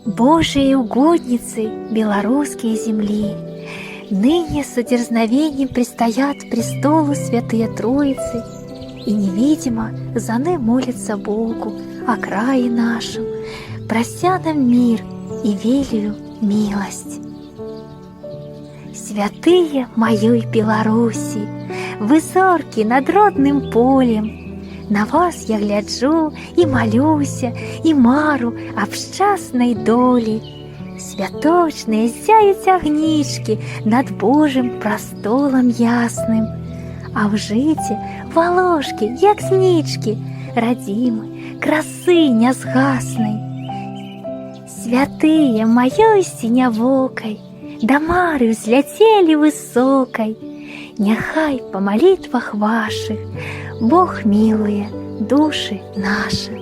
Божией угодницы белорусские земли, ныне с удерзновением предстоят престолу святые Троицы, и невидимо заны молятся Богу о крае нашем, прося нам мир и велию милость. Святые моей Беларуси, вы зоркі над родным полем, на вас я гляджу і малюся, і мару аб шчаснай долі. Святочныя зяюць агнічкі над Божым прастолам ясным, а в жыце валошкі, як знічкі, радзімы, красы нязгаснай. Святые маёй сінявокай, да мары ўзляцелі высокай, няхай па малітвах вашых Бог милуе души наши.